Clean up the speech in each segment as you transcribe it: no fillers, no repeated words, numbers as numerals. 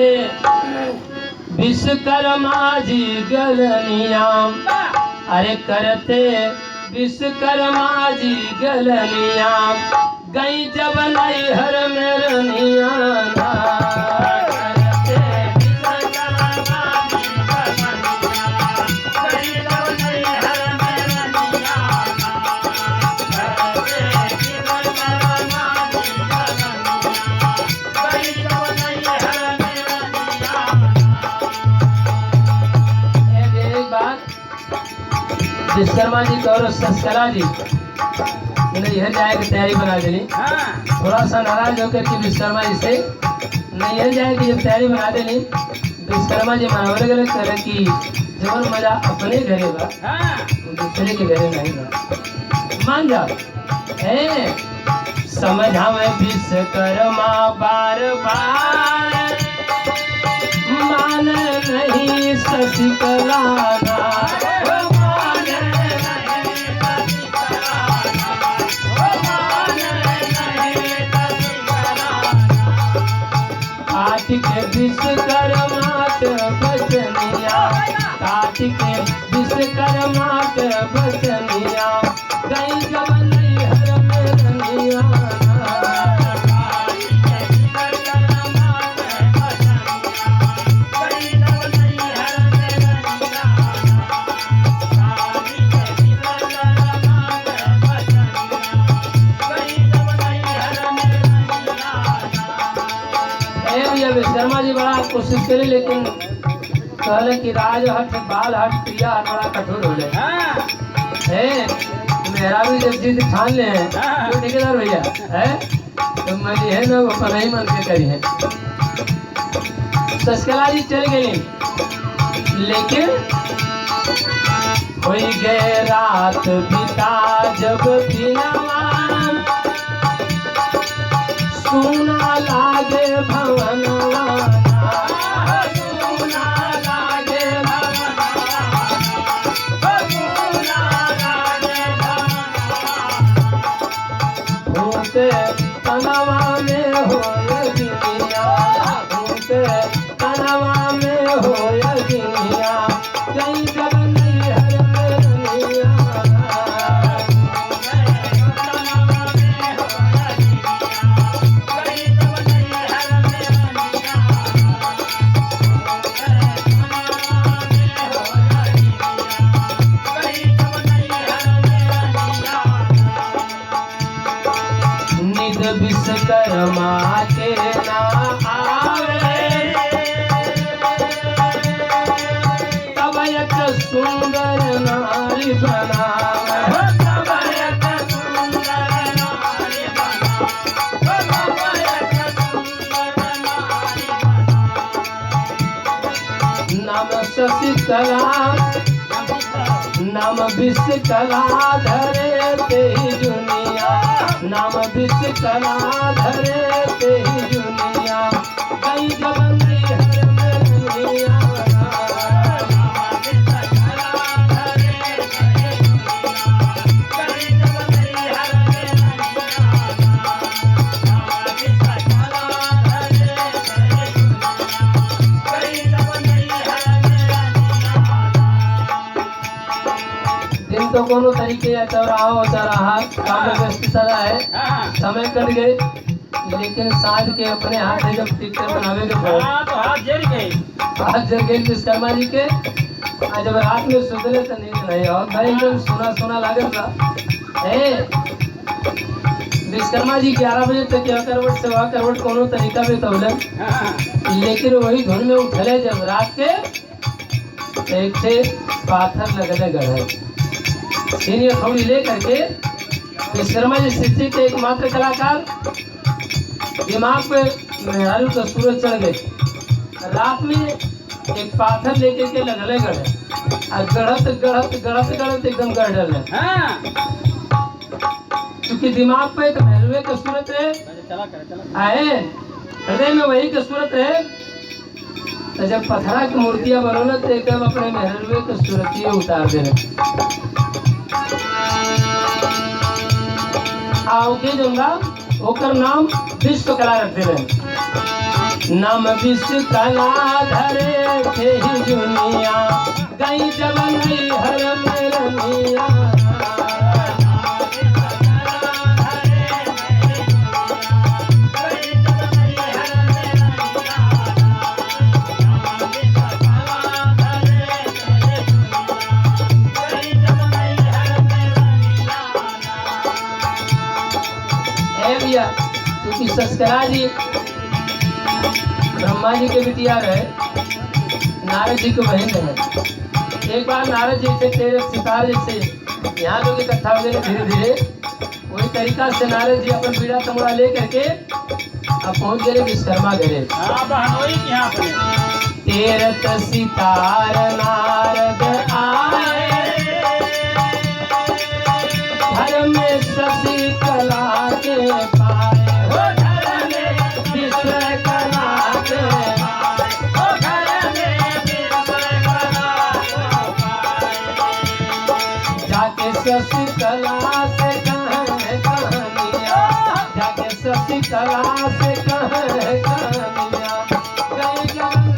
करते विश्वकर्मा जी गलनिया, अरे करते विश्वकर्मा जी गलनिया, गई जब नैहर में रनिया। विश्वकर्मा जी और शशकला जी नैहर जाए की तैयारी बना देनी। थोड़ा सा नाराज होकर के विश्वकर्मा जी से नैहर जाए की जब तैयारी बना देनी, विश्वकर्मा जी मनावल गलत करे कि जवन मजा अपने घरे बा दूसरे के घरे नहीं बा। मान जा समझा में विश्वकर्मा बार बार मान नहीं शशकला के विश्वकर्मा के बचनिया, कार्तिक विश्वकर्मा के बचनिया, गई जब नैहर में रनिया। विश्वकर्मा जी बड़ा कोशिश करे, लेकिन कहले कि राज हट बाल हट क्रिया हट बड़ा कठोर हो जाए। मेरा भी जब जिद ठान ले हैं तो ठेकेदार भैया है तो मैं है ना अपन नहीं मन के करी है। शशकला जी चल गई, लेकिन हो गए रात बिता जब दिनवा, सुना लागे भवनवा, सुना लागे भवनवा, सुना लागे भवनवा, भूते तनवा में होय गिनिया, भूते तनवा में होय गिनिया, कहीं जब नैहर में रनिया। विश्वकर्मा के ना आवे तब एक सुंदर नारी बनावे, तब एक सुंदर नारी बनावे, तब एक सुंदर नारी बनावे। नाम शशकला नाम विश्वकला धरे ते दुनिया, नाम विश्वकला धरे ते दुनिया, गई जब नैहर में रनिया। दिन तो कोनो तरीके या चौराहा काम में व्यस्तता है, समय कट गए, लेकिन साँझ के अपने हाथ जब पिक्चर बनावे के तो हाथ जल गए विश्वकर्मा जी के। जब रात में सुधरे तो नींद नहीं और भाई एकदम सुना सुना लागल था। विश्वकर्मा जी 11 बजे तक यह करवट से वह करवट कोनो तरीका में तौलन, लेकिन वही धुन में उठले जब रात के एक से पाथर लगने गढ़े सीनियर थोड़ी ले करके विश्वकर्मा जी सृष्टि के एकमात्र कलाकार, दिमाग पे मेहरारू का सूरज चढ़ गए, रात में एक पाथर लेके के लगले गढ़े और गढ़त गढ़त गढ़त गढ़त एकदम गढ़ डले। क्योंकि दिमाग पे एक मेहरवे का सूरत है, आए हृदय में वही का सूरत है, तो जब पत्थरा की मूर्तियां बनोले तो एकदम अपने मेहरवे का सूरत उतार दे आओगे दूंगा, ओकर नाम विश्वकला रख दे। नाम विश्वकला धरे थे ही दुनिया गई जब नहीं हर में रमिया क्योंकि सस्करा जी ब्रह्मा जी के बिटिया रहे, नारद जी के बहन रहे। एक बार नारद जी से तेरे सितार जैसे यहाँ लोग इकट्ठा हो गए धीरे धीरे, वही तरीका से नारद जी अपन बीड़ा तमड़ा ले करके अब पहुँच गए विश्वकर्मा घरे। तेरत सितार नारद आए घर में शशिकला के पाए हो घर में विश्वकला के पाए हो घर में विश्वकला जाके शशिकला से कहें कहानियाँ जाके शशिकला से कहें कहानियाँ गई जवन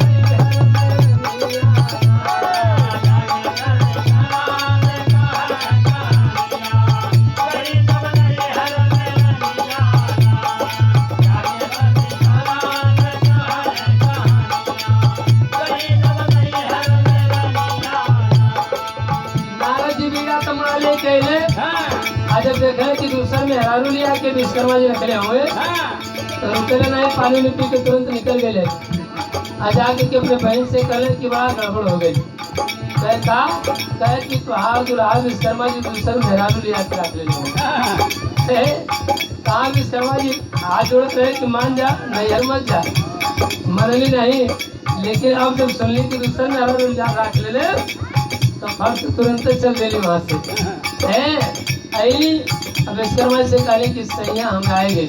जब देखा कि दूसर में हरारू लिया के विश्वकर्मा जी रखले हुए तो रुके नहीं, पानी में पी के तुरंत निकल गए। आज आके के अपने बहन से कहे कि बड़ा गड़बड़ हो गई। कहे कि तुहार दुल्हा विश्वकर्मा जी दूसर में हरारू लिया के रख ले। कहा विश्वकर्मा जी हाथ जोड़ते रहे कि मान जा नहीं मत जा, मनली नहीं। लेकिन अब जब सुन ली कि दूसर में हरारू लिया रख ले तो फर्श तुरंत चल गई वहां से। अब विश्वकर्मा से कहले कि सैया हम आए गए,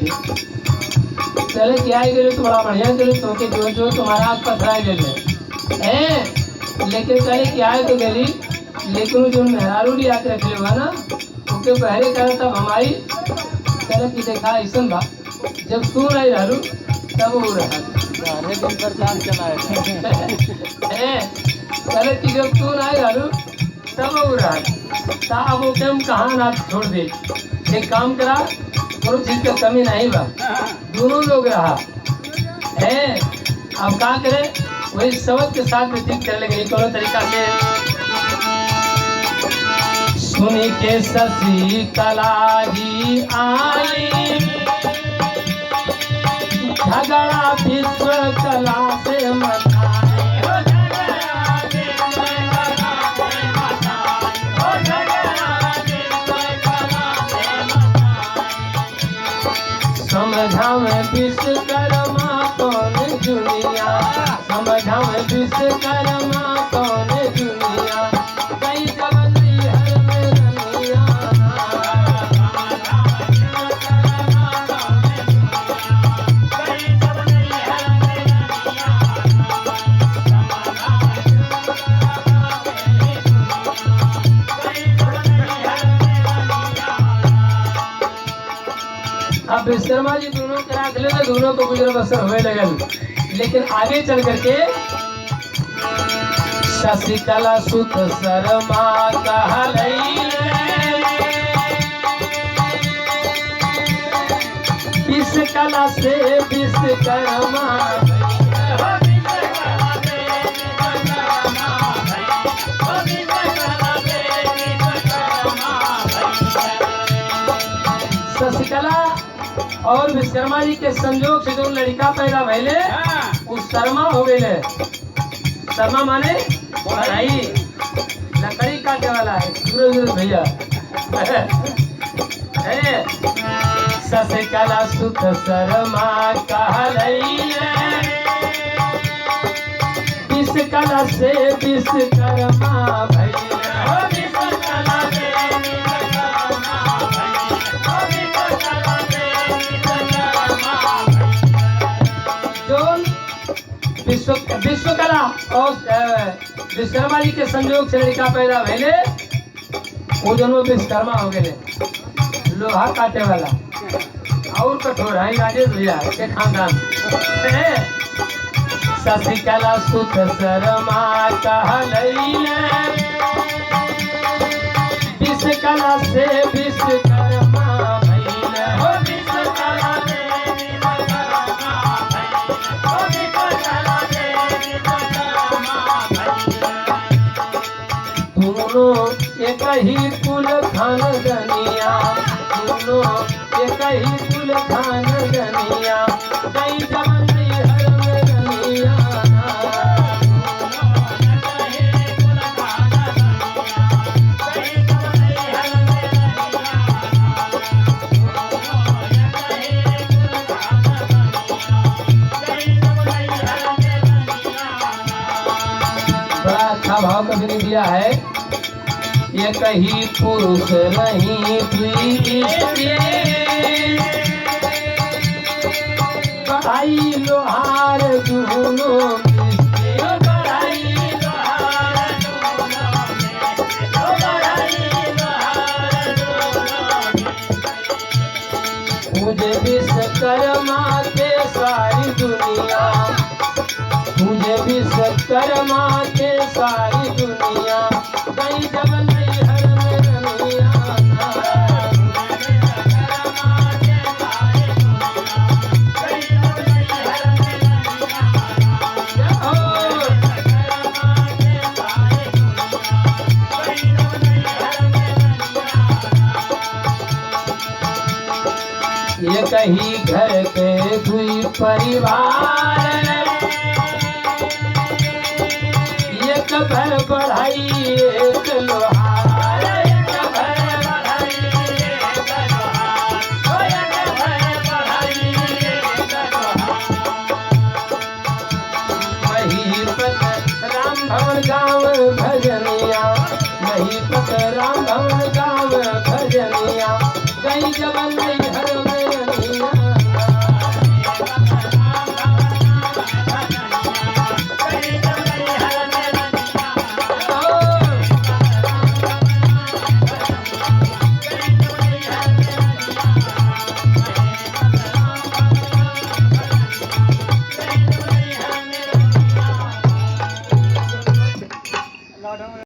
चले कि आए गए तो बड़ा बढ़िया गए तो के जो तुम्हारा आग पथरा गए लेकिन कहले कि आए तो गली, लेकिन जो मेहरारू लिया के रखे हुआ ना उनके पहले कहा तब हमारी कहले कि देखा ऐसा बा जब तू नहीं रहू तब वो रहा कहले कि जब तू नहीं रहू तब वो रहा अब वो टाइम कहाँ ना छोड़ दे। एक काम करा कोई चीज का कमी नहीं बा, दोनों लोग रहा है। अब क्या करे वही सबक के साथ व्यतीत कर लेंगे कोनो तरीका से। सुनी के शशिकला जी आई झगड़ा विश्वकला से मचाए समझावे विश्वकर्मा कौन दुनिया समझावे विश्वकर्मा कौन दुनिया कई जबनी हर में रमिया अब विश्वकर्मा जी दोनों के राख ले दोनों को गुजर बसर होने लगल। लेकिन आगे चल करके शशिकला सुत शर्मा विश्वकला से विश्वकर्मा शशिकला और विश्वकर्मा जी के संयोग से जो लड़का पैदा भैले वो शर्मा हो गए। शर्मा माने भाई लकड़ी काटने वाला है सूरज भैया शशिकला सुत शर्मा विश्वकला से विश्वकर्मा भैया विश्वकला और विश्वकर्मा जी के संयोग से लड़का पैदा भैले वो दोनों विश्वकर्मा हो गए। लोहा काटे वाला और कठोर है राजेश भैया के खानदान शशिकला सुत शर्मा कहलैले विश्वकला से विश्वकर्मा भइले हो विश्वकला से विश्वकर्मा भइले हो विश्वकला से विश्वकर्मा भइले दोनों एक ही कुल खानदनिया दोनों एक ही कुल खानदनिया कई जवन हर में रनिया बड़ा अच्छा भाव कवि ने दिया है ये कही पुरुष नहीं बढ़ाई लोहार दोनों मुझे विश्वकर्मा के सारी दुनिया मुझे विश्वकर्मा के सारी दुनिया कहीं जवन हर में रनिया ये कहीं घर के दुई परिवार एक भर बढ़ाई एक लोहार एक भर बढ़ाई एक लोहार एक भर बढ़ाई एक लोहार महीपत राम भवन गाँव भजनिया महीपत राम भवन गाँव भजनिया कई जवन हर